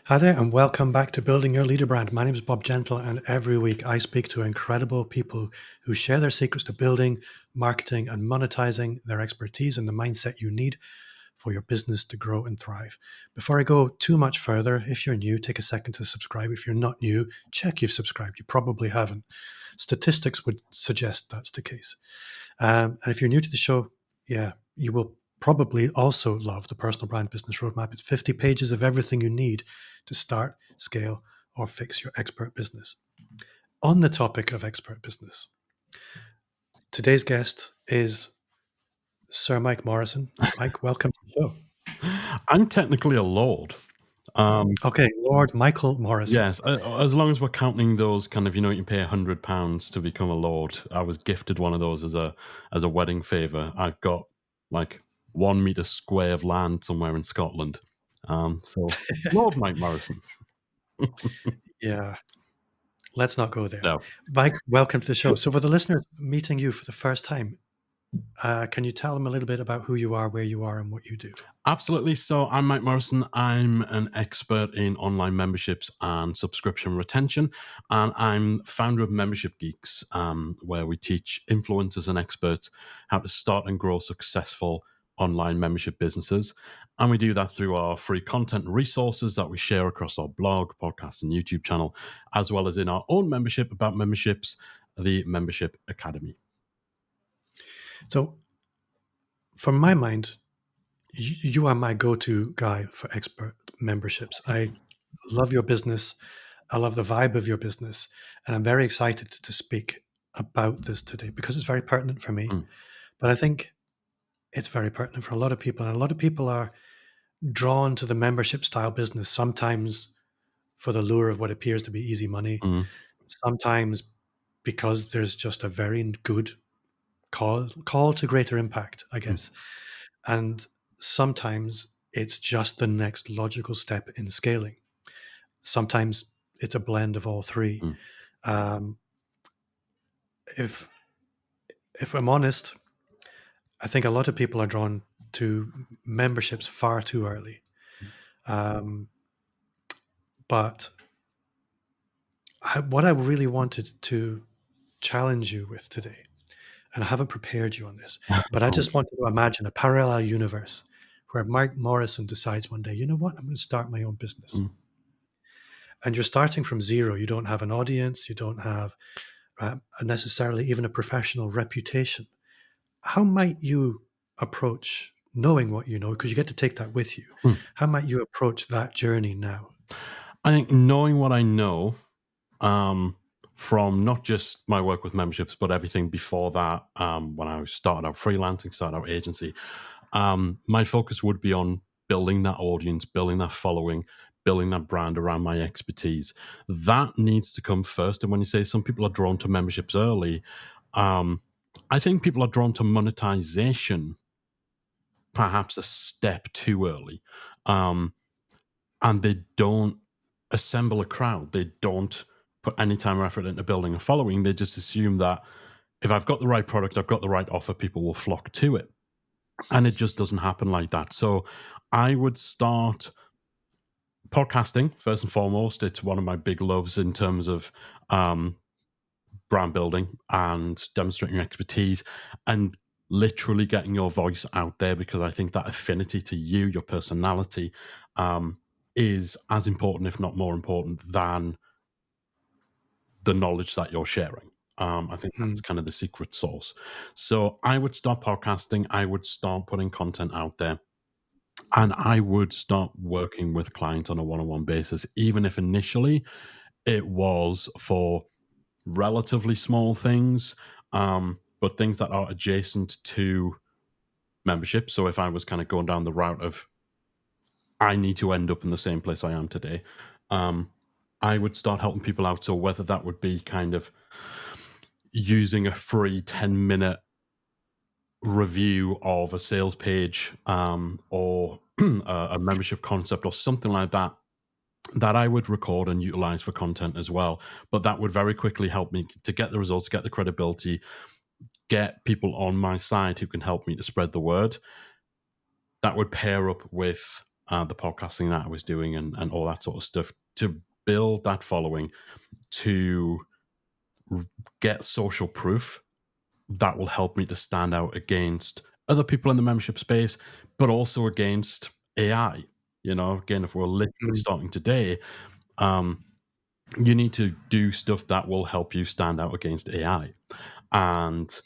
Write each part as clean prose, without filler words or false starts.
Hi there, and welcome back to Building Your Leader Brand. My name is Bob Gentle, and every week I speak to incredible people who share their secrets to building, marketing, and monetizing their expertise and the mindset you need for your business to grow and thrive. Before I go too much further, if you're new, take a second to subscribe. If you're not new, check you've subscribed. You probably haven't. Statistics would suggest that's the case. And if you're new to the show, yeah, you will probably also love the Personal Brand Business Roadmap. It's 50 pages of everything you need to start, scale, or fix your expert business. On the topic of expert business, today's guest is Sir Mike Morrison. Mike, welcome to the show. I'm technically a lord. Okay, Lord Michael Morrison. Yes, as long as we're counting those kind of, you pay £100 to become a lord. I was gifted one of those as a wedding favor. I've got like 1 meter square of land somewhere in Scotland. So Lord Mike Morrison. Yeah, let's not go there. No. Mike, welcome to the show. So, for the listeners meeting you for the first time, can you tell them a little bit about who you are, where you are, and what you do? Absolutely. So I'm Mike Morrison. I'm an expert in online memberships and subscription retention. And I'm founder of Membership Geeks, where we teach influencers and experts how to start and grow successful online membership businesses. And we do that through our free content and resources that we share across our blog, podcast, and YouTube channel, as well as in our own membership about memberships, the Membership Academy. So, from my mind, you are my go-to guy for expert memberships. I love your business. I love the vibe of your business, and I'm very excited to speak about this today because it's very pertinent for me. Mm, But I think it's very pertinent for a lot of people, and a lot of people are drawn to the membership style business sometimes for the lure of what appears to be easy money, mm, sometimes because there's just a very good call to greater impact, I mm, guess. And sometimes it's just the next logical step in scaling. Sometimes it's a blend of all three. mm, Um, if if I'm honest, I think a lot of people are drawn to memberships far too early. Um, but what I really wanted to challenge you with today, and I haven't prepared you on this, but I just wanted to imagine a parallel universe where Mike Morrison decides one day, you know what, I'm going to start my own business. mm. And you're starting from zero. You don't have an audience. You don't have necessarily even a professional reputation. How might you approach knowing what you know? Because you get to take that with you. Mm. How might you approach that journey now? I think knowing what I know, from not just my work with memberships, but everything before that, when I started out freelancing, started out agency, my focus would be on building that audience, building that following, building that brand around my expertise. That needs to come first. And when you say some people are drawn to memberships early, I think people are drawn to monetization perhaps a step too early. Um, and they don't assemble a crowd. They don't put any time or effort into building a following. They just assume that if I've got the right product, I've got the right offer, people will flock to it. And it just doesn't happen like that. So I would start podcasting first and foremost. It's one of my big loves in terms of brand building and demonstrating your expertise and literally getting your voice out there, because I think that affinity to you, your personality, is as important, if not more important, than the knowledge that you're sharing. I think that's Mm. kind of the secret sauce. So I would start podcasting. I would start putting content out there. And I would start working with clients on a one on one basis, even if initially it was for relatively small things, but things that are adjacent to membership. So if I was kind of going down the route of I need to end up in the same place I am today, um, I would start helping people out. So whether that would be kind of using a free 10-minute review of a sales page, or a membership concept or something like that, that I would record and utilize for content as well. But that would very quickly help me to get the results, get the credibility, get people on my side who can help me to spread the word. That would pair up with the podcasting that I was doing, and all that sort of stuff, to build that following, to get social proof that will help me to stand out against other people in the membership space, but also against AI. Again, if we're literally Mm. starting today, um, you need to do stuff that will help you stand out against AI. And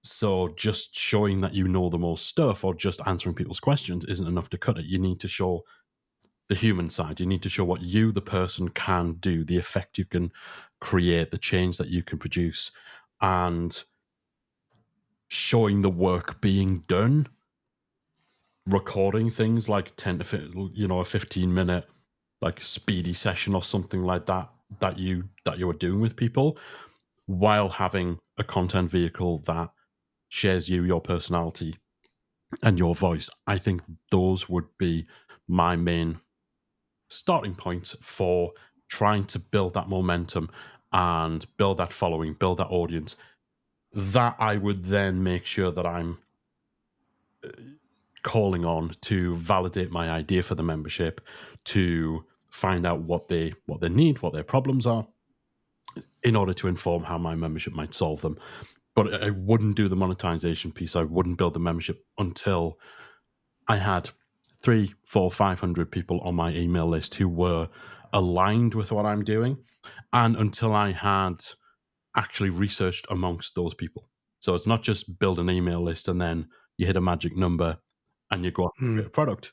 so just showing that you know the most stuff or just answering people's questions isn't enough to cut it. You need to show the human side. You need to show what you, the person, can do, the effect you can create, the change that you can produce, and showing the work being done. Recording things like 10 to a 15-minute like speedy session or something like that that you are doing with people, while having a content vehicle that shares you, your personality, and your voice. I think those would be my main starting point for trying to build that momentum and build that following, build that audience. That I would then make sure that I'm calling on to validate my idea for the membership, to find out what they need, what their problems are, in order to inform how my membership might solve them. But I wouldn't do the monetization piece. I wouldn't build the membership until I had 3, 4, 500 people on my email list who were aligned with what I'm doing, and until I had actually researched amongst those people. So it's not just build an email list and then you hit a magic number and you go out and create Mm. a product.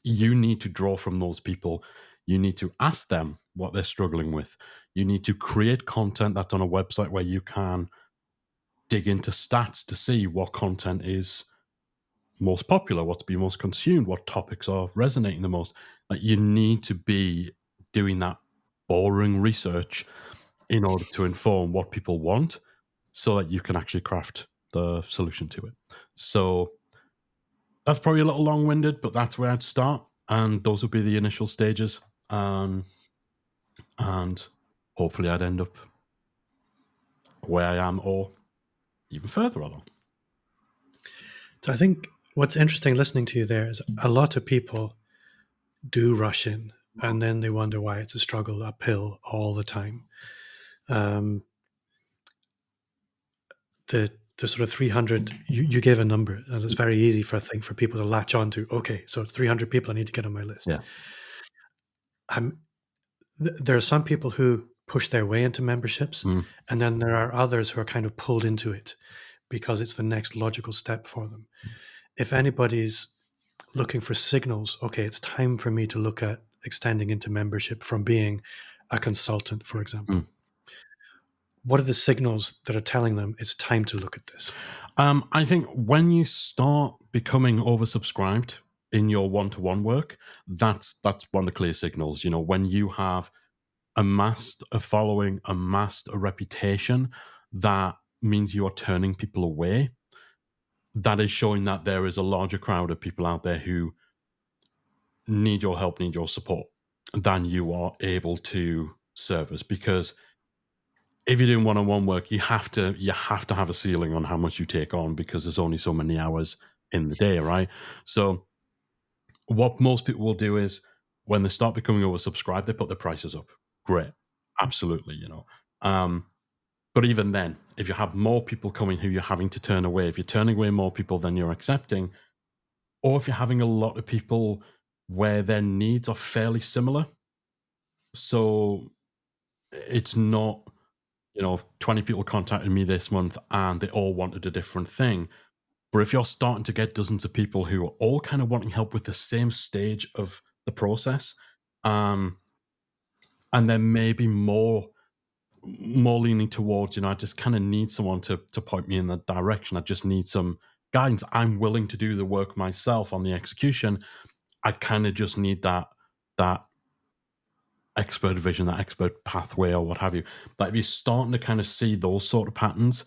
You need to draw from those people. You need to ask them what they're struggling with. You need to create content that's on a website where you can dig into stats to see what content is most popular, what's being most consumed, what topics are resonating the most. Like, you need to be doing that boring research in order to inform what people want, so that you can actually craft the solution to it. So that's probably a little long-winded, but that's where I'd start, and those would be the initial stages. And hopefully I'd end up where I am or even further along. So I think what's interesting listening to you there is a lot of people do rush in and then they wonder why it's a struggle uphill all the time. Um, the sort of 300, you gave a number, and it's very easy for, I think, for people to latch on to. Okay, so it's 300 people I need to get on my list. Yeah. I'm There are some people who push their way into memberships, Mm. and then there are others who are kind of pulled into it because it's the next logical step for them. If anybody's looking for signals, okay, it's time for me to look at extending into membership from being a consultant, for Mm. example. What are the signals that are telling them it's time to look at this? I think when you start becoming oversubscribed in your one-to-one work, that's one of the clear signals. When you have amassed a following, amassed a reputation, that means you are turning people away. That is showing that there is a larger crowd of people out there who need your help, need your support, than you are able to service. Because if you're doing one-on-one work, you have to have a ceiling on how much you take on, because there's only so many hours in the day, right? So what most people will do is, when they start becoming oversubscribed, they put their prices up. Great, absolutely. Um, but even then, if you have more people coming who you're having to turn away, if you're turning away more people than you're accepting, or if you're having a lot of people where their needs are fairly similar, so it's not, 20 people contacted me this month and they all wanted a different thing. But if you're starting to get dozens of people who are all kind of wanting help with the same stage of the process, um, and then maybe more leaning towards, I just kind of need someone to point me in that direction. I just need some guidance. I'm willing to do the work myself on the execution. I kind of just need that expert vision, that expert pathway, or what have you. But if you're starting to kind of see those sort of patterns,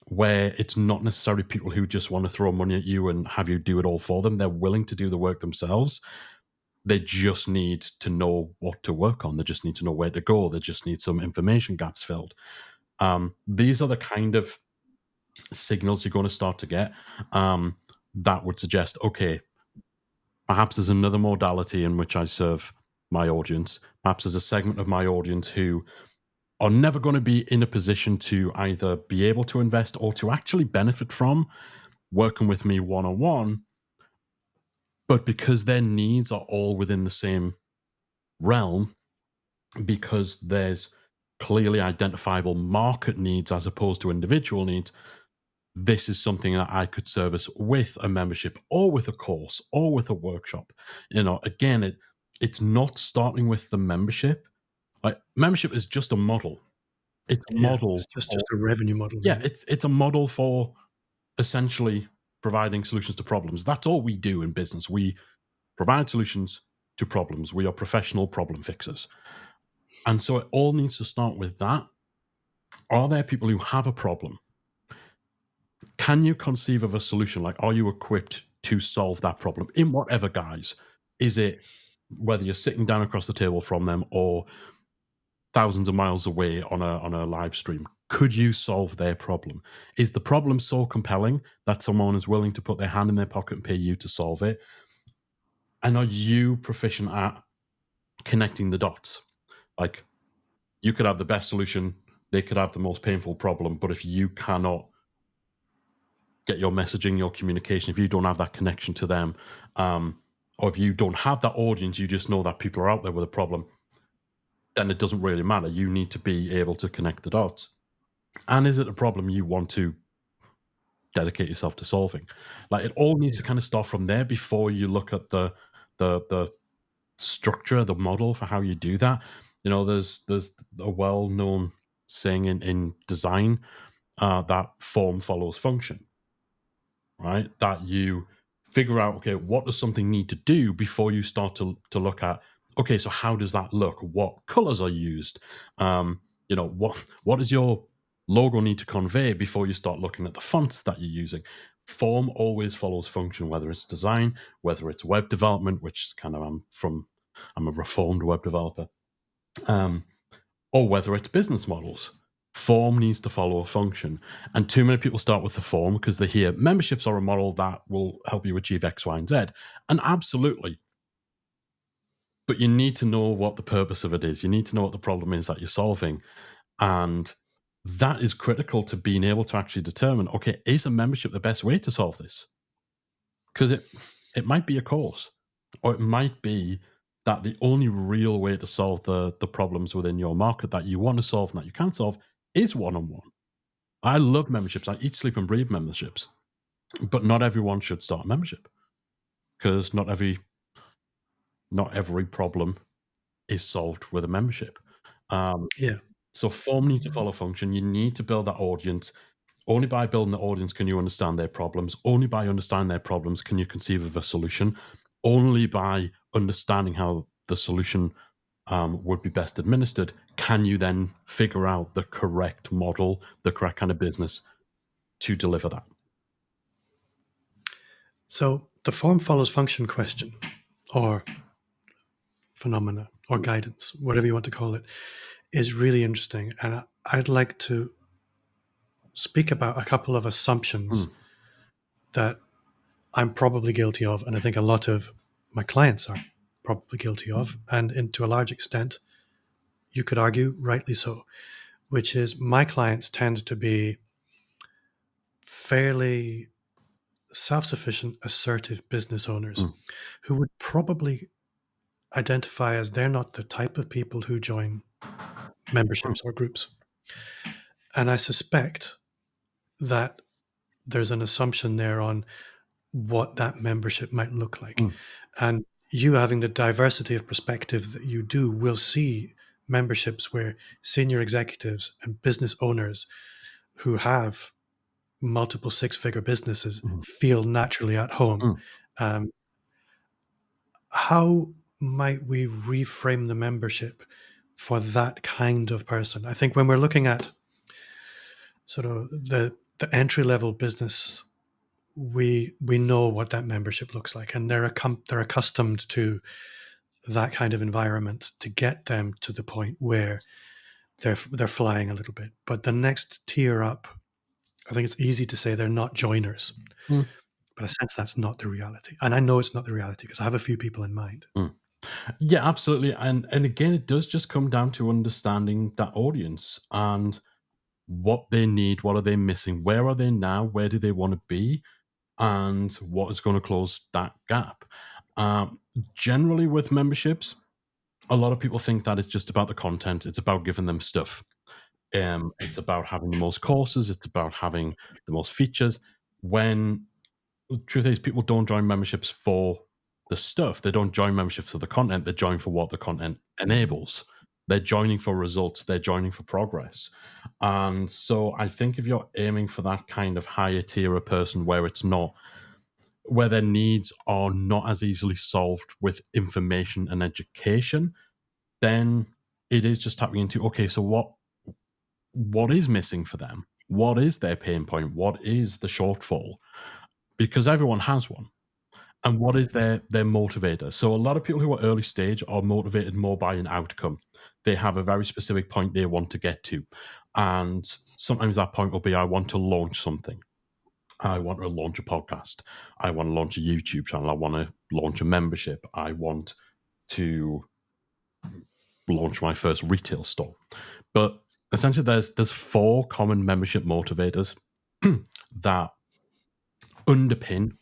where it's not necessarily people who just want to throw money at you and have you do it all for them, they're willing to do the work themselves. They just need to know what to work on. They just need to know where to go. They just need some information gaps filled. These are the kind of signals you're going to start to get, that would suggest, okay, Perhaps there's another modality in which I serve my audience. Perhaps there's a segment of my audience who are never going to be in a position to either be able to invest or to actually benefit from working with me one on one. But because their needs are all within the same realm, because there's clearly identifiable market needs as opposed to individual needs, this is something that I could service with a membership or with a course or with a workshop. Again, it's not starting with the membership. Like, membership is just a model. It's a Yeah, model it's just for, a revenue model, yeah, really. it's a model for essentially providing solutions to problems. That's all we do in business. We provide solutions to problems. We are professional problem fixers. And so it all needs to start with that. Are there people who have a problem? Can you conceive of a solution? Like, are you equipped to solve that problem in whatever guise? Is it whether you're sitting down across the table from them or thousands of miles away on a live stream? Could you solve their problem? Is the problem so compelling that someone is willing to put their hand in their pocket and pay you to solve it? And are you proficient at connecting the dots? Like, you could have the best solution, they could have the most painful problem, but if you cannot get your messaging, your communication, if you don't have that connection to them, or if you don't have that audience, you just know that people are out there with a problem, then it doesn't really matter. You need to be able to connect the dots. And is it a problem you want to dedicate yourself to solving? Like, it all needs to Yeah. kind of start from there before you look at the structure, the model for how you do that. There's a well-known saying in design, that form follows function, right? That you figure out, okay, what does something need to do before you start to look at, okay, so how does that look? What colors are used? What does your logo need to convey before you start looking at the fonts that you're using? Form always follows function, whether it's design, whether it's web development, which is kind of, I'm a reformed web developer, um, or whether it's business models. Form needs to follow a function. And too many people start with the form because they hear memberships are a model that will help you achieve X, Y, and Z. And absolutely. But you need to know what the purpose of it is. You need to know what the problem is that you're solving. And that is critical to being able to actually determine, okay, is a membership the best way to solve this? Because it might be a course, or it might be that the only real way to solve the problems within your market that you want to solve and that you can solve is one-on-one. I love memberships. I eat, sleep, and breathe memberships, but not everyone should start a membership because not every problem is solved with a membership. Um, Yeah. so form needs to follow function. You need to build that audience. Only by building the audience can you understand their problems. Only by understanding their problems can you conceive of a solution. Only by understanding how the solution would be best administered can you then figure out the correct model, the correct kind of business to deliver that. So the form follows function question, or phenomena, or guidance, whatever you want to call it, is really interesting. And I'd like to speak about a couple of assumptions Mm, that I'm probably guilty of, and I think a lot of my clients are probably guilty of, and to a large extent, you could argue rightly so, which is my clients tend to be fairly self-sufficient, assertive business owners mm, who would probably identify as they're not the type of people who join mm, memberships or groups. And I suspect that there's an assumption there on what that membership might look like. mm, And you having the diversity of perspective that you do will see memberships where senior executives and business owners who have multiple six-figure businesses mm, feel naturally at home. mm. Um, how might we reframe the membership for that kind of person? I think when we're looking at sort of the entry level business, we know what that membership looks like, and they're accustomed to that kind of environment to get them to the point where they're flying a little bit. But the next tier up, I think it's easy to say they're not joiners. Mm. But I sense that's not the reality. And I know it's not the reality because I have a few people in mind. Mm. Yeah, absolutely. And again, it does just come down to understanding that audience and what they need, what are they missing, where are they now, where do they want to be, and what is going to close that gap. Generally, with memberships, a lot of people think that it's just about the content, it's about giving them stuff. It's about having the most courses, it's about having the most features. When the truth is, people don't join memberships for the stuff. They don't join memberships for the content. They join for what the content enables. They're joining for results. They're joining for progress. And so I think if you're aiming for that kind of higher tier of person where it's not, where their needs are not as easily solved with information and education, then it is just tapping into, okay, so what is missing for them? What is their pain point? What is the shortfall? Because everyone has one. And what is their motivator? So a lot of people who are early stage are motivated more by an outcome. They have a very specific point they want to get to. And sometimes that point will be, I want to launch something. I want to launch a podcast. I want to launch a YouTube channel. I want to launch a membership. I want to launch my first retail store. But essentially there's four common membership motivators that underpin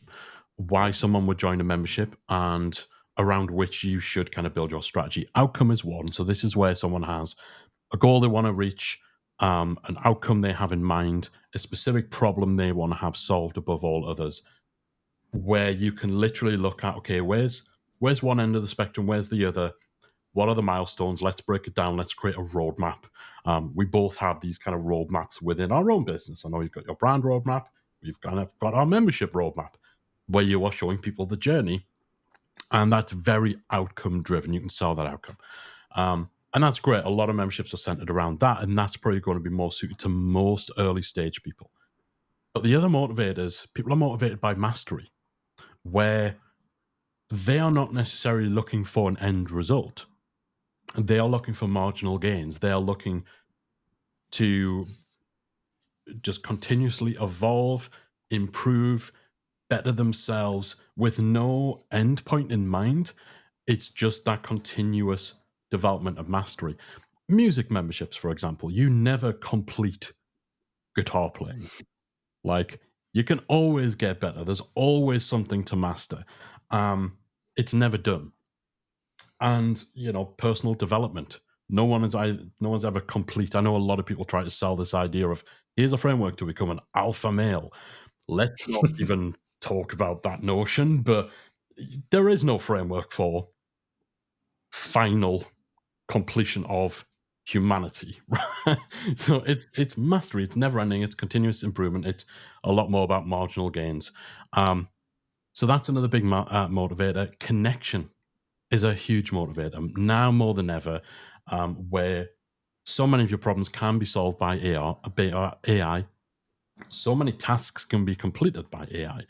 why someone would join a membership and around which you should kind of build your strategy. Outcome is one. So this is where someone has a goal they want to reach, an outcome they have in mind, a specific problem they want to have solved above all others, where you can literally look at, okay, where's one end of the spectrum, where's the other, what are the milestones? Let's break it down. Let's create a roadmap. We both have these kind of roadmaps within our own business. I know you've got your brand roadmap. We've kind of got our membership roadmap where you are showing people the journey. And that's very outcome driven. You can sell that outcome. And that's great. A lot of memberships are centered around that. And that's probably going to be more suited to most early stage people. But the other motivators, people are motivated by mastery, where they are not necessarily looking for an end result. They are looking for marginal gains. They are looking to just continuously evolve, improve, better themselves with no end point in mind. It's just that continuous development of mastery. Music memberships, for example, you never complete guitar playing. Like, you can always get better. There's always something to master. It's never done. And personal development. No one's ever complete. I know a lot of people try to sell this idea of here's a framework to become an alpha male. Let's not even talk about that notion, but there is no framework for final completion of humanity. Right? So it's mastery. It's never ending. It's continuous improvement. It's a lot more about marginal gains. So that's another big motivator. Connection is a huge motivator now more than ever, where so many of your problems can be solved by AI. So many tasks can be completed by AI.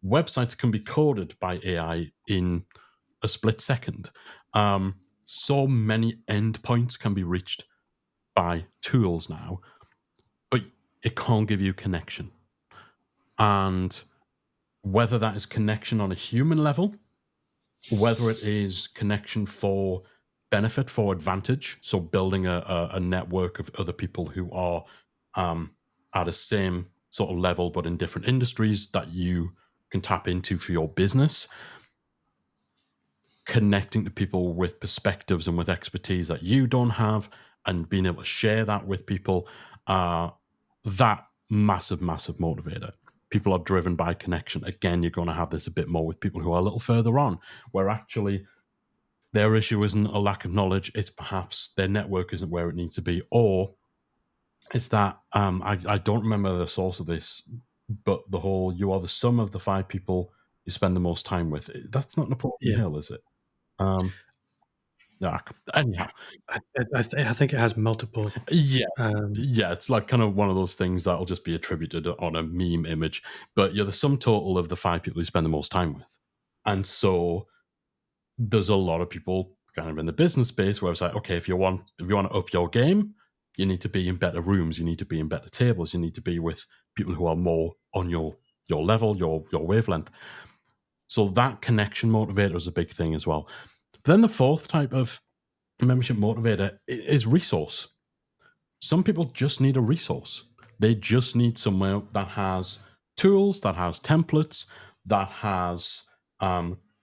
Websites can be coded by AI in a split second. So many endpoints can be reached by tools now, but it can't give you connection. And whether that is connection on a human level, whether it is connection for benefit, for advantage, so building a network of other people who are at a same sort of level but in different industries that you can tap into for your business, connecting to people with perspectives and with expertise that you don't have and being able to share that with people, that massive motivator. People are driven by connection. Again, you're going to have this a bit more with people who are a little further on, where actually their issue isn't a lack of knowledge, it's perhaps their network isn't where it needs to be, or it's that I don't remember the source of this, but the whole "you are the sum of the five people you spend the most time with." That's not Napoleon Yeah. Hill, is it? Um, yeah. Anyhow, I think it has multiple. yeah, Um, yeah. It's like kind of one of those things that'll just be attributed on a meme image, but you're the sum total of the five people you spend the most time with, and so there's a lot of people kind of in the business space where it's like, okay, if you want to up your game, you need to be in better rooms, you need to be in better tables, you need to be with people who are more on your your level, your wavelength. So that connection motivator is a big thing as well. Then the fourth type of membership motivator is resource. Some people just need a resource. They just need somewhere that has tools, that has templates, that has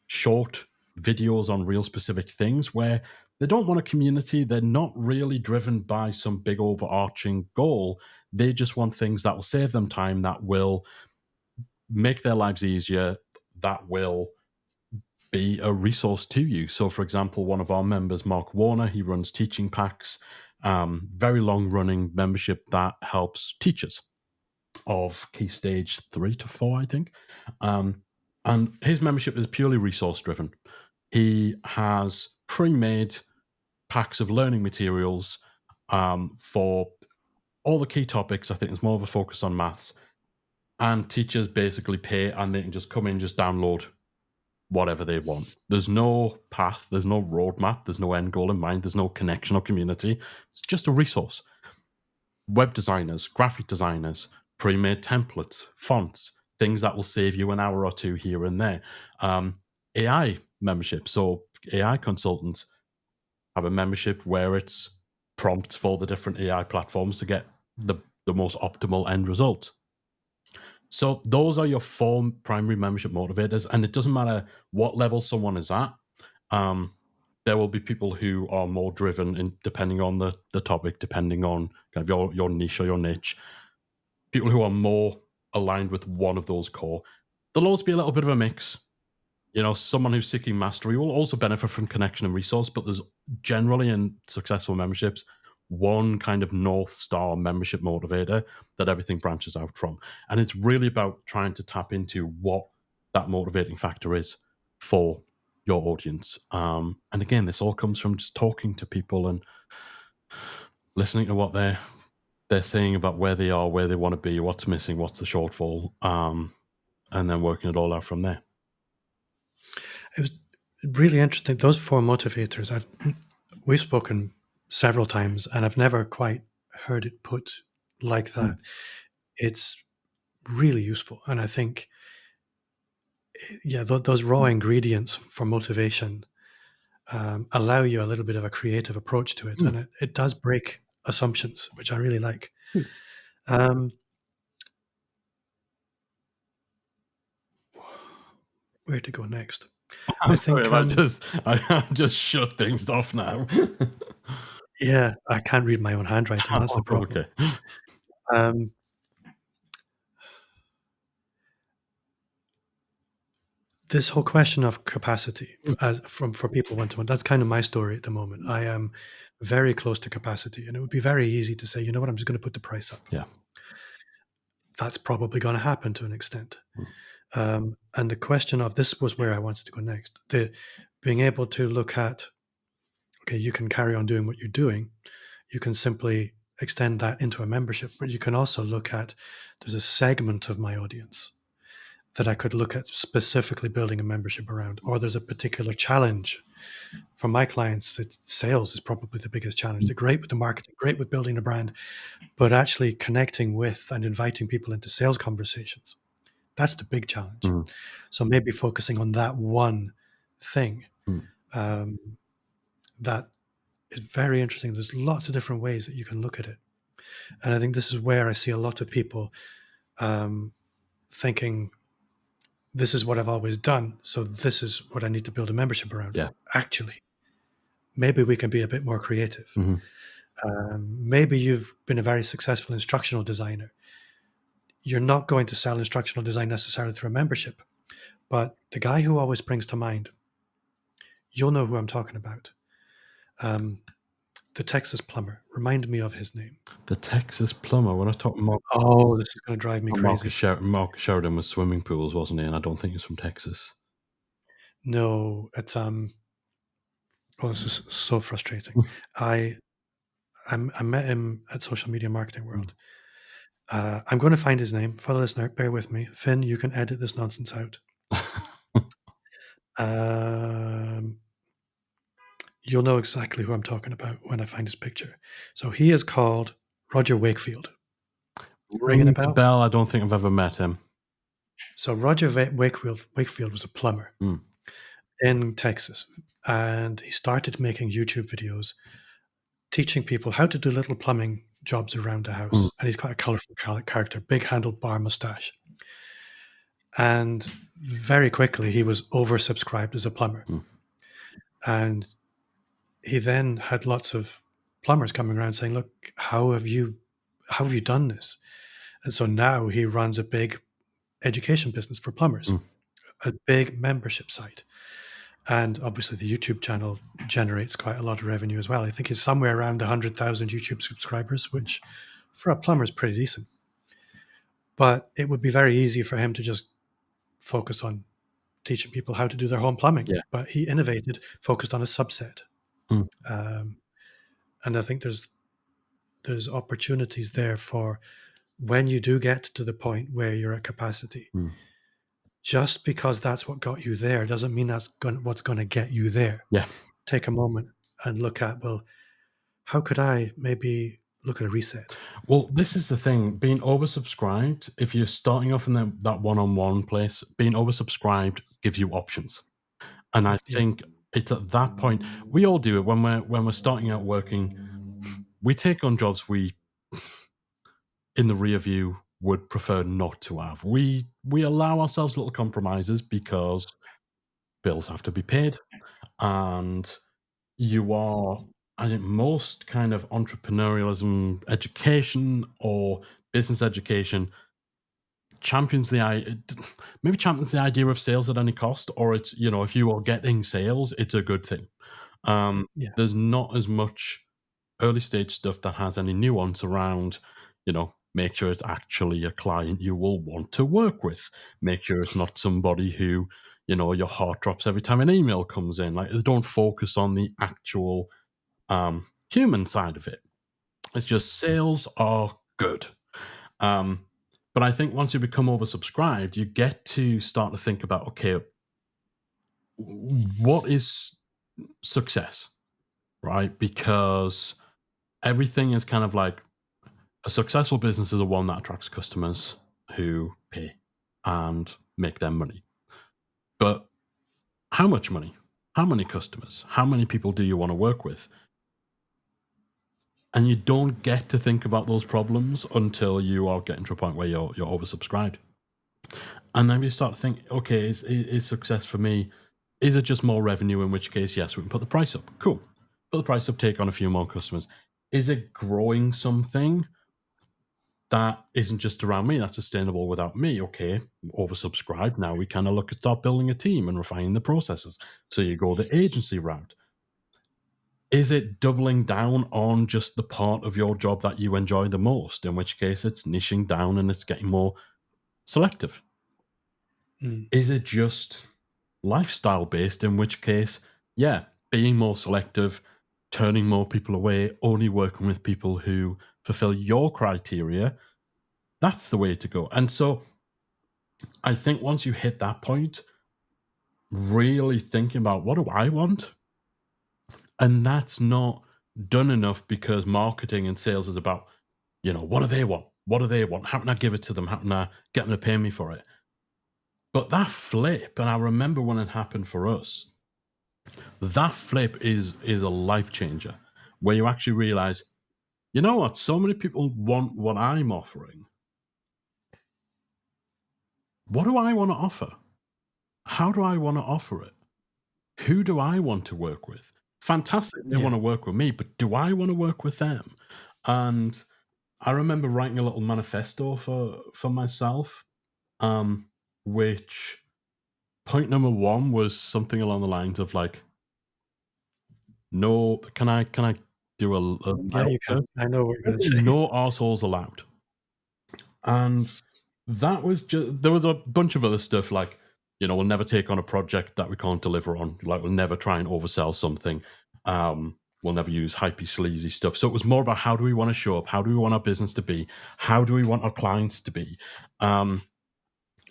short videos on real specific things, where they don't want a community. They're not really driven by some big overarching goal. They just want things that will save them time, that will make their lives easier, that will be a resource to you. So, for example, one of our members, Mark Warner, he runs Teaching Packs, very long running membership that helps teachers of key stage 3 to 4, I think. And his membership is purely resource driven. He has pre made packs of learning materials for all the key topics. I think there's more of a focus on maths. And teachers basically pay and they can just come in, just download whatever they want. There's no path, there's no roadmap, there's no end goal in mind, there's no connection or community. It's just a resource. Web designers, graphic designers, pre-made templates, fonts, things that will save you an hour or two here and there. AI membership. So AI consultants have a membership where it's prompts for the different AI platforms to get the most optimal end result. So those are your four primary membership motivators, and it doesn't matter what level someone is at. There will be people who are more driven in depending on the topic, depending on kind of your niche or your niche. People who are more aligned with one of those core. There'll always be a little bit of a mix. You know, someone who's seeking mastery will also benefit from connection and resource, but there's generally in successful memberships one kind of North Star membership motivator that everything branches out from. And it's really about trying to tap into what that motivating factor is for your audience. And again, this all comes from just talking to people and listening to what they're saying about where they are, where they want to be, what's missing, what's the shortfall, and then working it all out from there. It was really interesting. Those four motivators, we've spoken several times, and I've never quite heard it put like that. It's really useful, and I think, yeah, those raw ingredients for motivation allow you a little bit of a creative approach to it, and it does break assumptions, which I really like. Where to go next? I'm I sorry think, if I just shut things off now. yeah, I can't read my own handwriting. That's the problem. Okay. Um, this whole question of capacity for people one-to-one, that's kind of my story at the moment. I am very close to capacity, and it would be very easy to say, you know what, I'm just going to put the price up. Yeah. That's probably going to happen to an extent. And the question of this was where I wanted to go next. Being able to look at, okay, you can carry on doing what you're doing. You can simply extend that into a membership, but you can also look at, there's a segment of my audience that I could look at specifically building a membership around, or there's a particular challenge. For my clients, sales is probably the biggest challenge. They're great with the marketing, great with building a brand, but actually connecting with and inviting people into sales conversations, that's the big challenge. So maybe focusing on that one thing, that is very interesting. There's lots of different ways that you can look at it. And I think this is where I see a lot of people thinking, this is what I've always done, so this is what I need to build a membership around. Yeah. Actually, maybe we can be a bit more creative. Maybe you've been a very successful instructional designer. You're not going to sell instructional design necessarily through a membership, but the guy who always springs to mind, you'll know who I'm talking about. The Texas plumber. Remind me of his name. The Texas plumber. When I talk Mark, Oh, this is going to drive me crazy. Mark Sheridan was swimming pools, wasn't he? And I don't think he's from Texas. No, it's oh, this is so frustrating. I met him at Social Media Marketing World. I'm going to find his name for the listener. Bear with me, Finn. You can edit this nonsense out. You'll know exactly who I'm talking about when I find his picture. So he is called Roger Wakefield. Ringing a Rings a bell? bell. I don't think I've ever met him. So Wakefield was a plumber Mm, in Texas, and he started making YouTube videos teaching people how to do little plumbing jobs around the mm, house. And he's got a colorful character, big handlebar mustache. And very quickly, he was oversubscribed as a plumber. mm, And he then had lots of plumbers coming around saying, "Look, how have you done this?" And so now he runs a big education business for plumbers, mm. a big membership site. And obviously, the YouTube channel generates quite a lot of revenue as well. I think he's somewhere around 100,000 YouTube subscribers, which for a plumber is pretty decent. But it would be very easy for him to just focus on teaching people how to do their home plumbing. Yeah. But he innovated, focused on a subset. Mm, Um, and I think there's opportunities there for when you do get to the point where you're at capacity. mm. Just because that's what got you there doesn't mean what's going to get you there. Yeah. Take a moment and look at, well, how could I maybe look at a reset? Well, this is the thing. Being oversubscribed, if you're starting off in that one-on-one place, being oversubscribed gives you options. And I Yeah, think it's at that point we all do it when we're starting out working. We take on jobs we, in the rear view, would prefer not to have. We allow ourselves little compromises because bills have to be paid, and you are. I think most kind of entrepreneurialism education or business education champions the idea of sales at any cost, or it's if you are getting sales, it's a good thing. yeah, There's not as much early stage stuff that has any nuance around, make sure it's actually a client you will want to work with. Make sure it's not somebody who, your heart drops every time an email comes in. Like, they don't focus on the actual human side of it. It's just sales are good. Um, but I think once you become oversubscribed, you get to start to think about, okay, what is success, right? Because everything is kind of like a successful business is the one that attracts customers who pay and make them money. But how much money? How many customers? How many people do you want to work with? And you don't get to think about those problems until you are getting to a point where you're oversubscribed. And then you start to think, okay, is success for me? Is it just more revenue? In which case, yes, we can put the price up. Cool. Put the price up, take on a few more customers. Is it growing something that isn't just around me, that's sustainable without me? Okay, oversubscribed. Now we kind of look at start building a team and refining the processes. So you go the agency route. Is it doubling down on just the part of your job that you enjoy the most? In which case, it's niching down and it's getting more selective. mm, Is it just lifestyle based? In which case, yeah, being more selective, turning more people away, only working with people who fulfill your criteria. That's the way to go. And so I think once you hit that point, really thinking about what do I want? And that's not done enough because marketing and sales is about, what do they want? What do they want? How can I give it to them? How can I get them to pay me for it? But that flip, and I remember when it happened for us, that flip is a life changer where you actually realize, you know what, so many people want what I'm offering. What do I want to offer? How do I want to offer it? Who do I want to work with? Fantastic, they yeah, want to work with me, but do I want to work with them? And I remember writing a little manifesto for myself, um, which point number one was something along the lines of like, no, can I do a yeah. mild You can. curse? I know what you're going to say. No arseholes allowed. And that was just, there was a bunch of other stuff like, we'll never take on a project that we can't deliver on. Like, we'll never try and oversell something. We'll never use hypey, sleazy stuff. So it was more about how do we want to show up? How do we want our business to be? How do we want our clients to be? And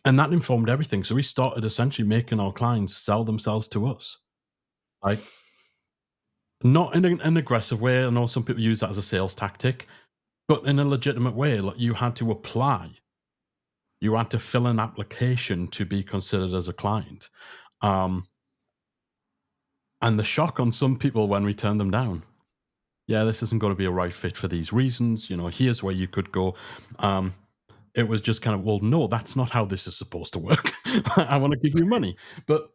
that informed everything. So we started essentially making our clients sell themselves to us. Like, not in an aggressive way. I know some people use that as a sales tactic, but in a legitimate way. Like, you had to apply You had to fill an application to be considered as a client. Um, and the shock on some people when we turned them down. Yeah, this isn't going to be a right fit for these reasons. Here's where you could go. Um, it was just kind of, well, no, that's not how this is supposed to work. I want to give you money. But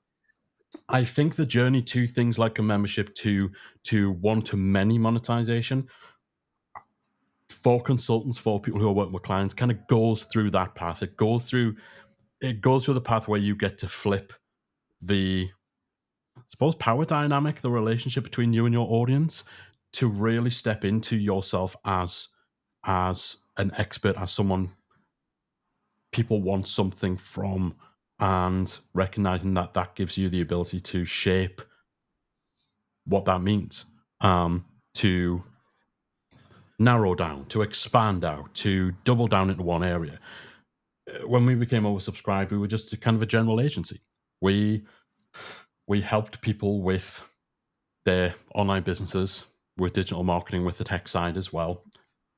I think the journey to things like a membership to one-to-many monetization for consultants, for people who are working with clients, kind of goes through that path. It goes through the path where you get to flip the, I suppose, power dynamic, the relationship between you and your audience, to really step into yourself as an expert, as someone people want something from, and recognizing that that gives you the ability to shape what that means, to narrow down, to expand out, to double down into one area. When we became oversubscribed, we were just kind of a general agency. We helped people with their online businesses, with digital marketing, with the tech side as well.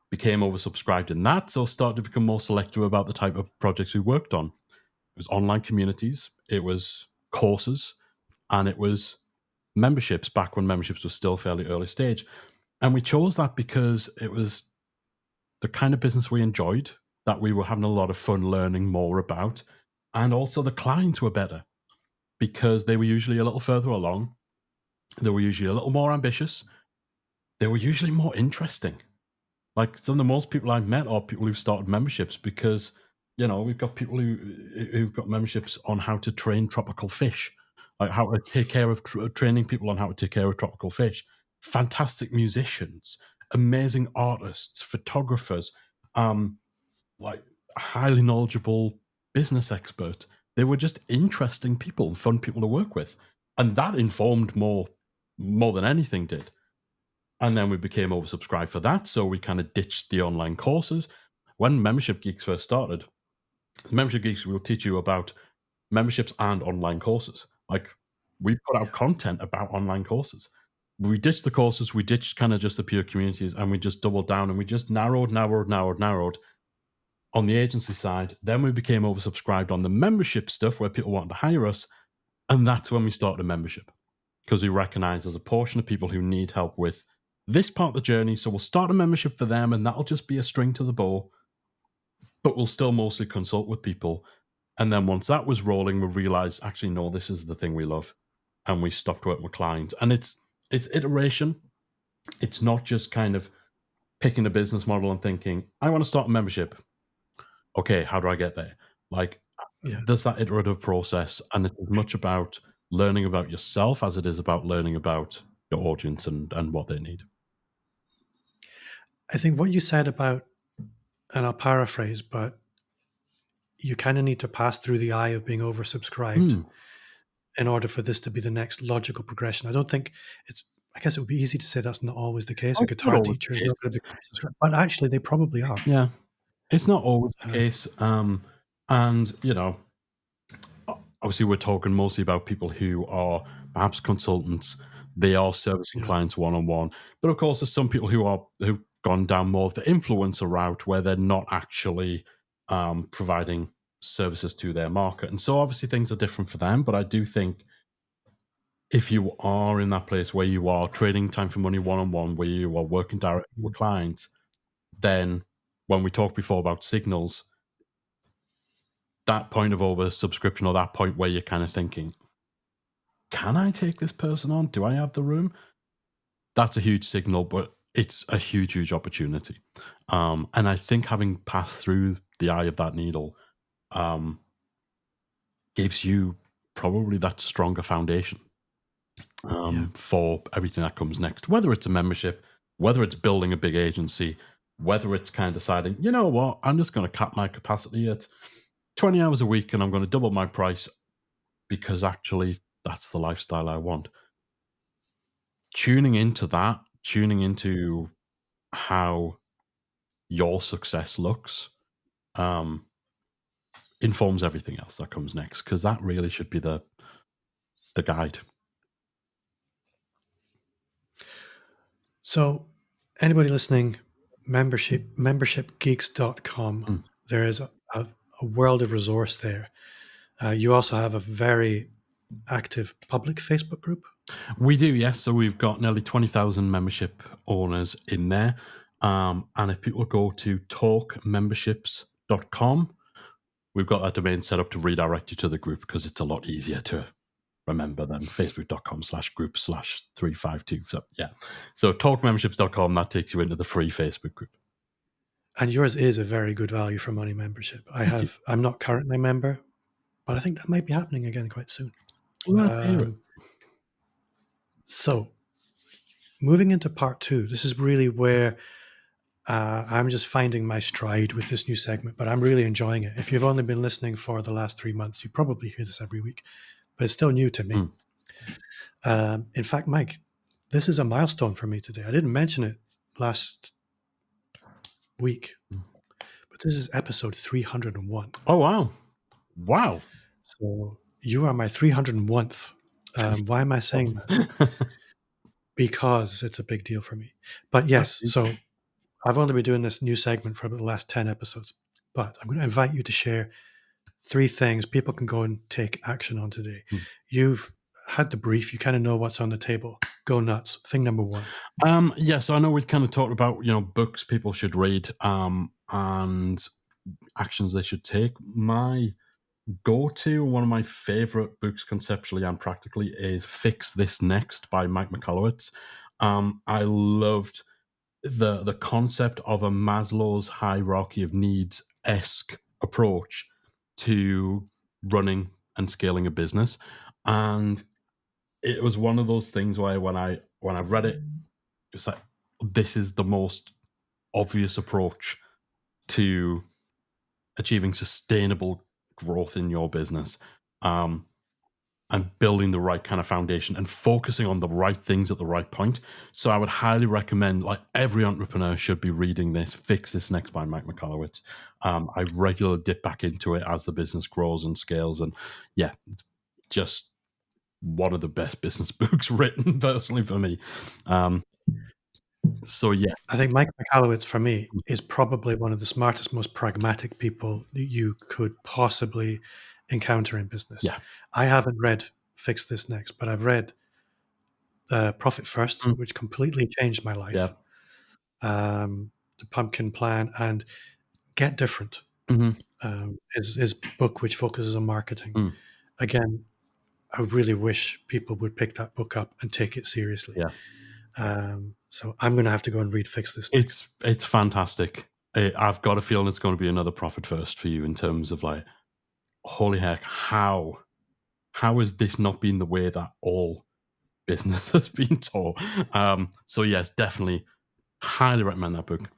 Became oversubscribed in that, so started to become more selective about the type of projects we worked on. It was online communities, it was courses, and it was memberships, back when memberships were still fairly early stage. And we chose that because it was the kind of business we enjoyed, that we were having a lot of fun learning more about. And also the clients were better because they were usually a little further along. They were usually a little more ambitious. They were usually more interesting. Like, some of the most people I've met are people who've started memberships because, we've got people who've got memberships on how to train tropical fish, like how to take care of training people on how to take care of tropical fish. Fantastic musicians, amazing artists, photographers, like highly knowledgeable business expert. They were just interesting people, fun people to work with, and that informed more than anything did. And then we became oversubscribed for that, so we kind of ditched the online courses. When Membership Geeks first started, Membership Geeks will teach you about memberships and online courses. Like, we put out content about online courses. We ditched the courses, we ditched kind of just the pure communities, and we just doubled down and we just narrowed on the agency side. Then we became oversubscribed on the membership stuff where people wanted to hire us. And that's when we started a membership, because we recognize there's a portion of people who need help with this part of the journey. So we'll start a membership for them, and that'll just be a string to the bow, but we'll still mostly consult with people. And then once that was rolling, we realized, actually, no, this is the thing we love. And we stopped working with clients. And it's iteration. It's not just kind of picking a business model and thinking, I want to start a membership. Okay, how do I get there? Like, Yeah. there's that iterative process, and it's as much about learning about yourself as it is about learning about your audience and what they need. I think what you said about, and I'll paraphrase, but you kind of need to pass through the eye of being oversubscribed Mm. in order for this to be the next logical progression. I don't think it's, I guess it would be easy to say that's not always the case. A That's not guitar always teacher the is case. not going to become subscribed, but actually they probably are. Yeah, it's not always the Uh, case. And, obviously, we're talking mostly about people who are perhaps consultants. They are servicing yeah. clients one on one. But of course, there's some people who've gone down more of the influencer route where they're not actually providing services to their market. And so obviously things are different for them. But I do think if you are in that place where you are trading time for money one on one, where you are working directly with clients, then when we talked before about signals, that point of over subscription, or that point where you're kind of thinking, can I take this person on? Do I have the room? That's a huge signal, but it's a huge opportunity. And I think having passed through the eye of that needle um, gives you probably that stronger foundation Yeah. for everything that comes next, whether it's a membership, whether it's building a big agency, whether it's kind of deciding, you know what, I'm just going to cap my capacity at 20 hours a week and I'm going to double my price because actually that's the lifestyle I want. Tuning into that, tuning into how your success looks, um, informs everything else that comes next, because that really should be the guide. So anybody listening, membershipgeeks.com, Mm. there is a a world of resource there. You also have a very active public Facebook group. We do, yes. So we've got nearly 20,000 membership owners in there. And if people go to talkmemberships.com, we've got that domain set up to redirect you to the group because it's a lot easier to remember than facebook.com/group/352. So, yeah. So talkmemberships.com, that takes you into the free Facebook group. And yours is a very good value for money membership. I'm not currently a member, but I think that might be happening again quite soon. Glad to hear it. So moving into part 2, this is really where I'm just finding my stride with this new segment, but I'm really enjoying it. If you've only been listening for the last 3 months, you probably hear this every week, but it's still new to me. In fact, Mike, this is a milestone for me today. I didn't mention it last week, but this is episode 301. Oh, wow. Wow. So you are my 301th. Why am I saying that? Because it's a big deal for me. But yes, so I've only been doing this new segment for about the last 10 episodes, but I'm going to invite you to share 3 things people can go and take action on today. You've had the brief, you kind of know what's on the table. Go nuts. Thing number 1. So I know we kind of talked about, books people should read, and actions they should take. My go-to, one of my favorite books conceptually and practically, is Fix This Next by Mike Morrison. I loved the concept of a Maslow's hierarchy of needs-esque approach to running and scaling a business. And it was one of those things where when I read it, it's like, this is the most obvious approach to achieving sustainable growth in your business, and building the right kind of foundation and focusing on the right things at the right point. So I would highly recommend, like, every entrepreneur should be reading this, Fix This Next by Mike Morrison. I regularly dip back into it as the business grows and scales. And yeah, it's just one of the best business books written personally for me. So yeah. I think Mike Michalowicz, for me, is probably one of the smartest, most pragmatic people that you could possibly encounter in business. Yeah. I haven't read Fix This Next, but I've read Profit First, which completely changed my life. Yeah. The Pumpkin Plan and Get Different, his book, which focuses on marketing. Again, I really wish people would pick that book up and take it seriously. Yeah. So I'm going to have to go and read Fix This Next. It's fantastic. I've got a feeling it's going to be another Profit First for you in terms of, like, holy heck, how has this not been the way that all business has been taught? So yes, definitely highly recommend that book.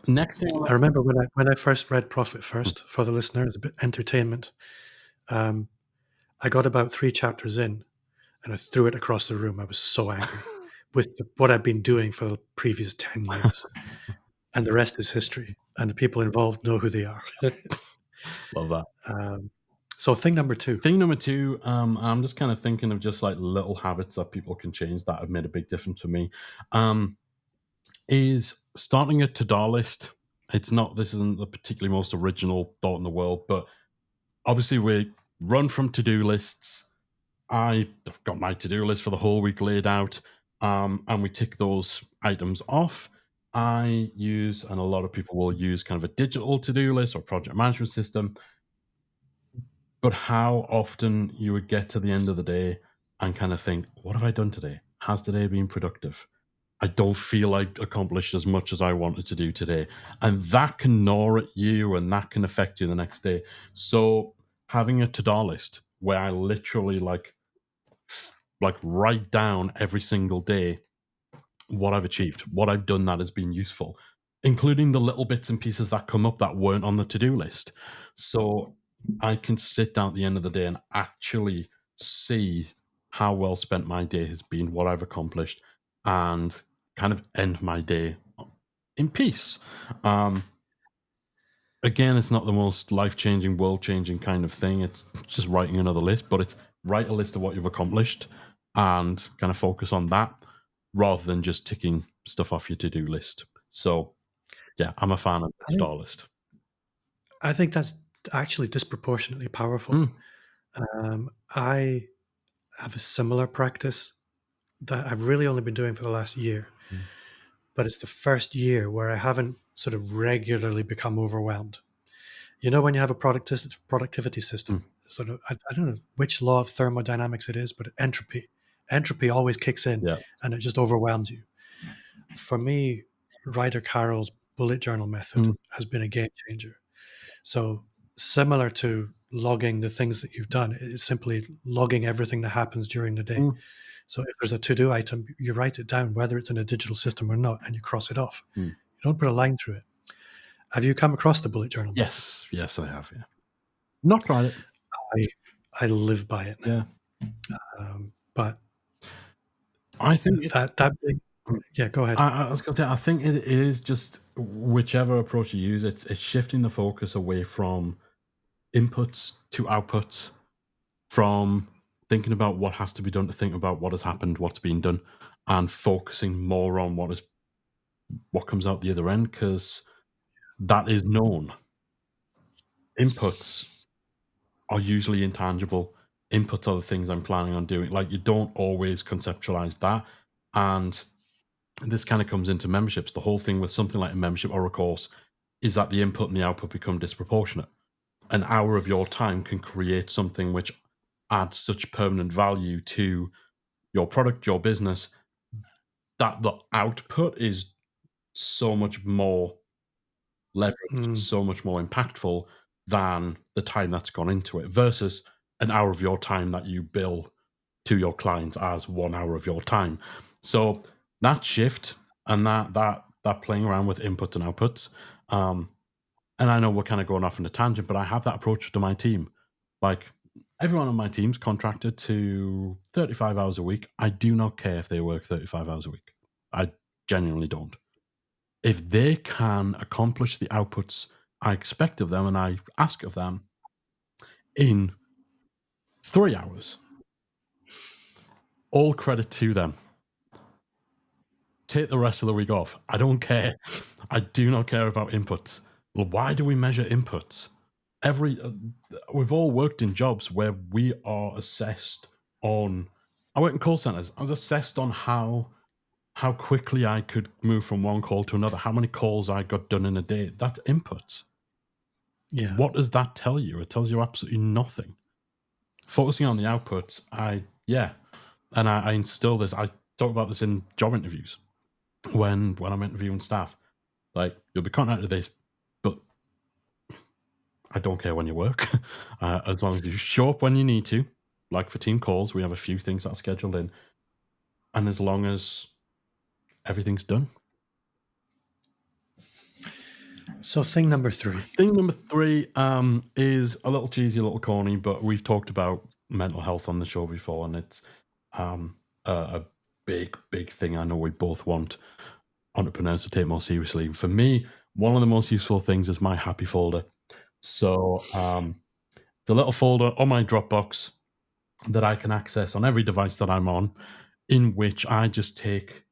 Next thing I remember when I first read Profit First, for the listener, it's a bit entertainment. I got about 3 chapters in and I threw it across the room. I was so angry with what I've been doing for the previous 10 years. And the rest is history. And the people involved know who they are. Love that. So thing number 2. Thing number 2, I'm just kind of thinking of just like little habits that people can change that have made a big difference for me, is starting a to-do list. This isn't the particularly most original thought in the world, but obviously we run from to-do lists. I've got my to-do list for the whole week laid out, and we tick those items off. I use, and a lot of people will use, kind of a digital to-do list or project management system. But how often you would get to the end of the day and kind of think, what have I done today? Has today been productive? I don't feel I've accomplished as much as I wanted to do today. And that can gnaw at you and that can affect you the next day. So having a to-do list where I literally like write down every single day what I've achieved, what I've done that has been useful, including the little bits and pieces that come up that weren't on the to-do list. So I can sit down at the end of the day and actually see how well spent my day has been, what I've accomplished, and kind of end my day in peace. Again, it's not the most life-changing, world-changing kind of thing. It's just writing another list, but it's write a list of what you've accomplished and kind of focus on that rather than just ticking stuff off your to-do list. So, yeah, I'm a fan of the to-do list. I think that's actually disproportionately powerful. Mm, I have a similar practice that I've really only been doing for the last year, mm, but it's the first year where I haven't sort of regularly become overwhelmed. You know, when you have a productivity mm. system, sort of, I don't know which law of thermodynamics it is, but entropy always kicks in Yeah. and it just overwhelms you. For me, Ryder Carroll's bullet journal method Mm, has been a game changer. So similar to logging the things that you've done, it's simply logging everything that happens during the day. mm, So if there's a to-do item, you write it down, whether it's in a digital system or not, and you cross it off. mm. You don't put a line through it. Have you come across the bullet journal method? Yes, yes, I have. Yeah, not tried it. I I live by it Yeah, now. But I think it. that big, mm, yeah, go ahead. I was gonna say, I think it is just whichever approach you use. It's shifting the focus away from inputs to outputs, from thinking about what has to be done to think about what has happened, what's being done, and focusing more on what comes out the other end because that is known. Inputs are usually intangible. Inputs are the things I'm planning on doing. Like you don't always conceptualize that. And this kind of comes into memberships. The whole thing with something like a membership or a course is that the input and the output become disproportionate. An hour of your time can create something which adds such permanent value to your product, your business, that the output is so much more leveraged, Mm, so much more impactful than the time that's gone into it versus an hour of your time that you bill to your client as 1 hour of your time. So that shift and that playing around with inputs and outputs, um, and I know we're kind of going off on a tangent, but I have that approach to my team. Like everyone on my team's contracted to 35 hours a week. I do not care if they work 35 hours a week. I genuinely don't. If they can accomplish the outputs I expect of them and I ask of them in 3 hours, all credit to them. Take the rest of the week off. I don't care. I do not care about inputs. Well, why do we measure inputs? Every We've all worked in jobs where we are assessed on. I work in call centers. I was assessed on how quickly I could move from one call to another, how many calls I got done in a day. That's inputs. yeah. What does that tell you? It tells you absolutely nothing. Focusing on the outputs, I instill this. I talk about this in job interviews when I'm interviewing staff. Like you'll be contacted this, but I don't care when you work, as long as you show up when you need to. Like for team calls, we have a few things that are scheduled in, and as long as everything's done. So thing number three. Thing number three is a little cheesy, a little corny, but we've talked about mental health on the show before, and it's a big, big thing. I know we both want entrepreneurs to take more seriously. For me, one of the most useful things is my happy folder. So the little folder on my Dropbox that I can access on every device that I'm on, in which I just take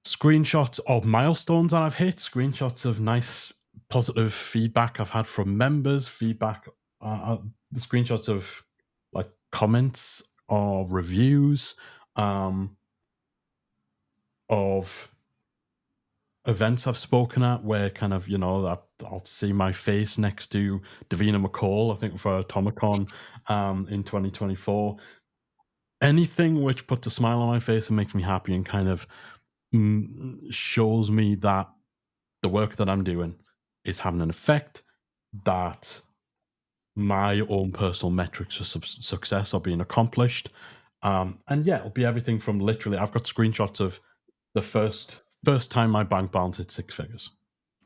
screenshots of milestones that I've hit, screenshots of nice positive feedback I've had from members, feedback, the screenshots of like comments or reviews, um, of events I've spoken at where kind of, I'll see my face next to Davina McCall, I think for Atomicon in 2024. Anything which puts a smile on my face and makes me happy and kind of shows me that the work that I'm doing is having an effect, that my own personal metrics of success are being accomplished. And yeah, it'll be everything from literally, I've got screenshots of the first time my bank balance hit six figures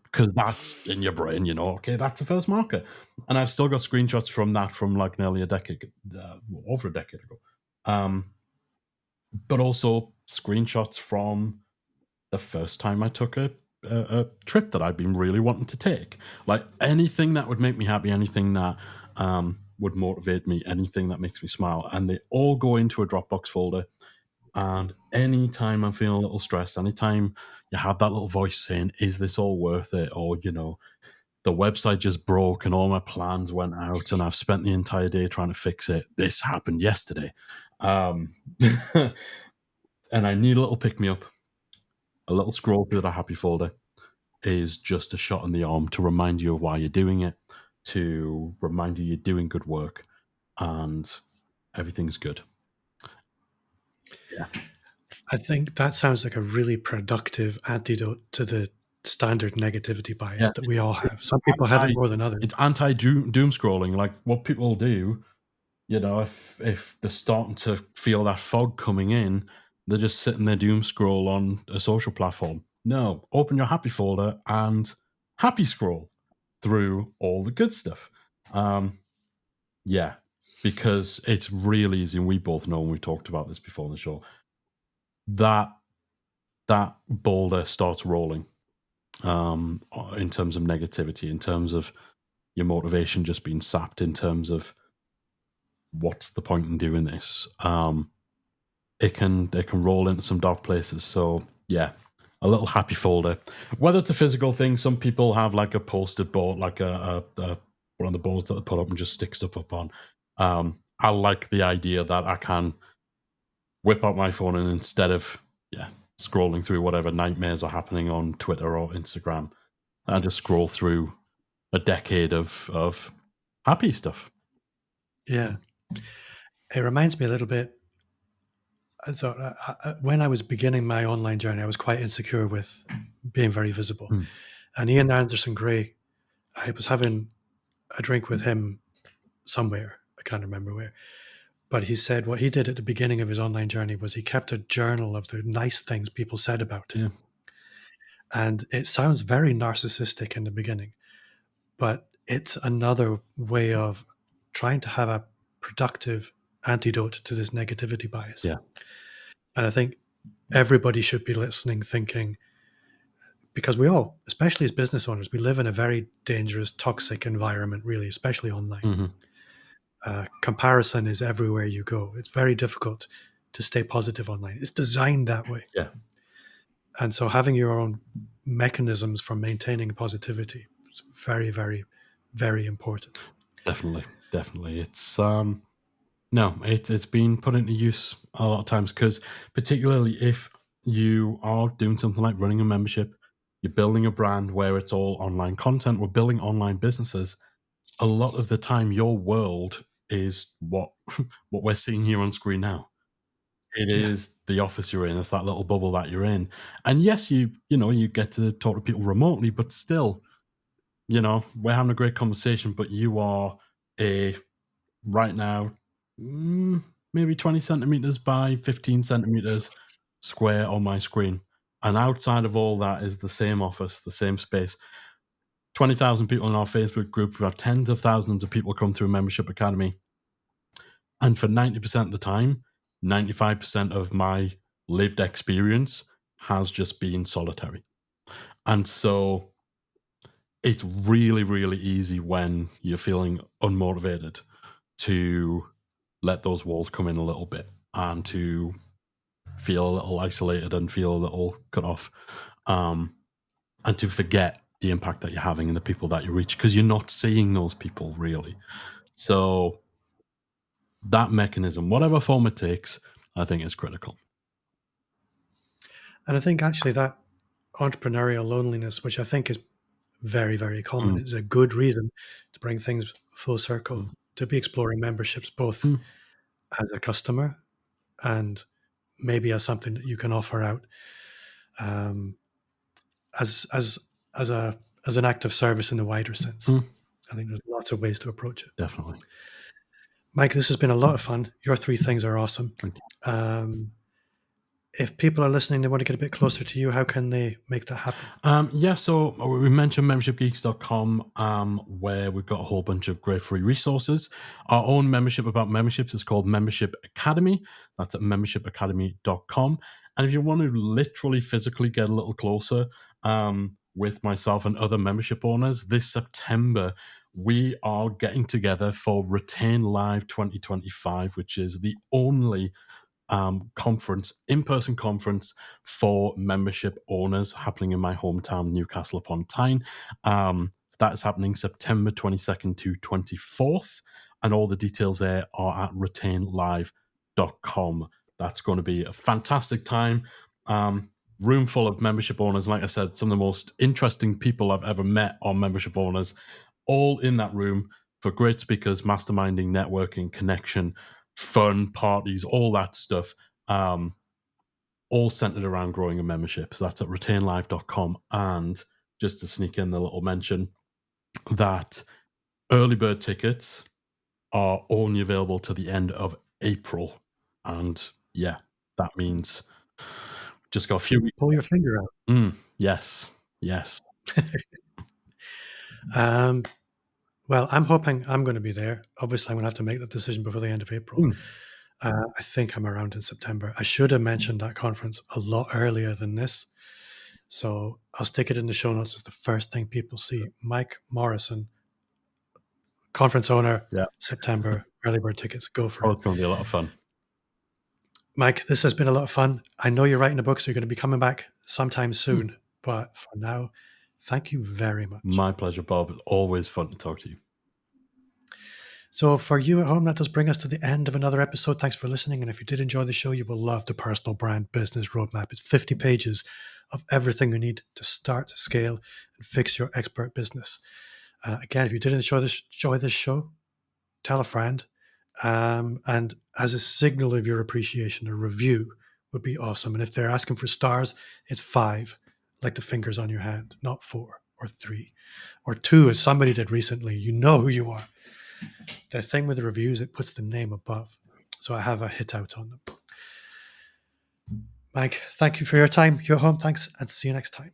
because that's in your brain, okay, that's the first marker. And I've still got screenshots from that from like nearly a decade, over a decade ago. Um, but also screenshots from the first time I took a trip that I'd been really wanting to take. Like anything that would make me happy, anything that would motivate me, anything that makes me smile. And they all go into a Dropbox folder. And anytime I'm feeling a little stressed, anytime you have that little voice saying, is this all worth it? Or, the website just broke and all my plans went out and I've spent the entire day trying to fix it. This happened yesterday. Um, and I need a little pick me up. A little scroll through the happy folder is just a shot in the arm to remind you of why you're doing it, to remind you you're doing good work and everything's good. Yeah. I think that sounds like a really productive antidote to the standard negativity Yeah. bias that we all It's have. Some people have it anti more than others. it's anti doom scrolling. Like what people do, if they're starting to feel that fog coming in, they're just sitting there doom scroll on a social platform. No, open your happy folder and happy scroll through all the good stuff. Um, yeah, because it's really easy, and we both know, and we've talked about this before on the show, that that boulder starts rolling in terms of negativity, in terms of your motivation just being sapped, in terms of what's the point in doing this. It can roll into some dark places. So yeah, a little happy folder. Whether it's a physical thing, some people have like a post-it board, like a one of the boards that they put up and just stick stuff up on. I like the idea that I can whip out my phone and instead of scrolling through whatever nightmares are happening on Twitter or Instagram, I just scroll through a decade of happy stuff. Yeah. It reminds me a little bit. So, when I was beginning my online journey, I was quite insecure with being very visible. Mm. And Ian Anderson Gray, I was having a drink with him somewhere. I can't remember where. But he said what he did at the beginning of his online journey was he kept a journal of the nice things people said about him. Yeah. And it sounds very narcissistic in the beginning, but it's another way of trying to have a productive antidote to this negativity bias. Yeah. And I think everybody should be listening, thinking, because we all, especially as business owners, we live in a very dangerous, toxic environment, really, especially online. Hmm. Comparison is everywhere you go. It's very difficult to stay positive online. It's designed that way. Yeah. And so having your own mechanisms for maintaining positivity is very, very, very important. Definitely. Definitely. No, it's been put into use a lot of times because, particularly if you are doing something like running a membership, you're building a brand where it's all online content, we're building online businesses. A lot of the time, your world is what what we're seeing here on screen now. It Yeah. is the office you're in. It's that little bubble that you're in. And yes, you get to talk to people remotely, but still, we're having a great conversation. But you are a right now, mm, maybe 20 centimeters by 15 centimeters square on my screen. And outside of all that is the same office, the same space. 20,000 people in our Facebook group. We have tens of thousands of people come through Membership Academy. And for 90% of the time, 95% of my lived experience has just been solitary. And so it's really, really easy when you're feeling unmotivated to let those walls come in a little bit and to feel a little isolated and feel a little cut off, and to forget the impact that you're having and the people that you reach because you're not seeing those people really. So that mechanism, whatever form it takes, I think is critical. And I think actually that entrepreneurial loneliness, which I think is very, very common, Mm, is a good reason to bring things full circle, mm, to be exploring memberships, both mm, as a customer and maybe as something that you can offer out um, as as as a as an act of service in the wider sense. mm, I think there's lots of ways to approach it. definitely. Mike, this has been a lot of fun. Your three things are awesome. Thank you. Um, if people are listening, they want to get a bit closer to you. How can they make that happen? Yeah, so we mentioned membershipgeeks.com, where we've got a whole bunch of great free resources. Our own membership about memberships is called Membership Academy. That's at membershipacademy.com. And if you want to literally physically get a little closer with myself and other membership owners, this September, we are getting together for Retain Live 2025, which is the only conference, in-person conference for membership owners happening in my hometown, Newcastle upon Tyne. It's That is happening September 22nd to 24th. And all the details there are at retainlive.com. That's going to be a fantastic time. Room full of membership owners. Like I said, some of the most interesting people I've ever met are membership owners, all in that room for great speakers, masterminding, networking, connection, fun, parties, all that stuff. All centered around growing a membership. So that's at retainlive.com. And just to sneak in the little mention that early bird tickets are only available to the end of April. And yeah, that means just got a few weeks. Pull your finger out. Yes. Yes. Well, I'm hoping I'm going to be there. Obviously, I'm going to have to make that decision before the end of April. I think I'm around in September. I should have mentioned that conference a lot earlier than this. So I'll stick it in the show notes as the first thing people see. Mike Morrison, conference owner, Yeah. September, early bird tickets. Go for Oh, it. it's going to be a lot of fun. Mike, this has been a lot of fun. I know you're writing a book, so you're going to be coming back sometime soon. But for now, thank you very much. My pleasure, Bob. It's always fun to talk to you. So for you at home, that does bring us to the end of another episode. Thanks for listening. And if you did enjoy the show, you will love the Personal Brand Business Roadmap. It's 50 pages of everything you need to start, scale, and fix your expert business. Again, if you did enjoy this show, tell a friend. And as a signal of your appreciation, a review would be awesome. And if they're asking for stars, it's 5, like the fingers on your hand, not 4 or 3 or 2, as somebody did recently. You know who you are. The thing with the reviews, it puts the name above. So I have a hit out on them. Mike, thank you for your time. You're home. Thanks, and see you next time.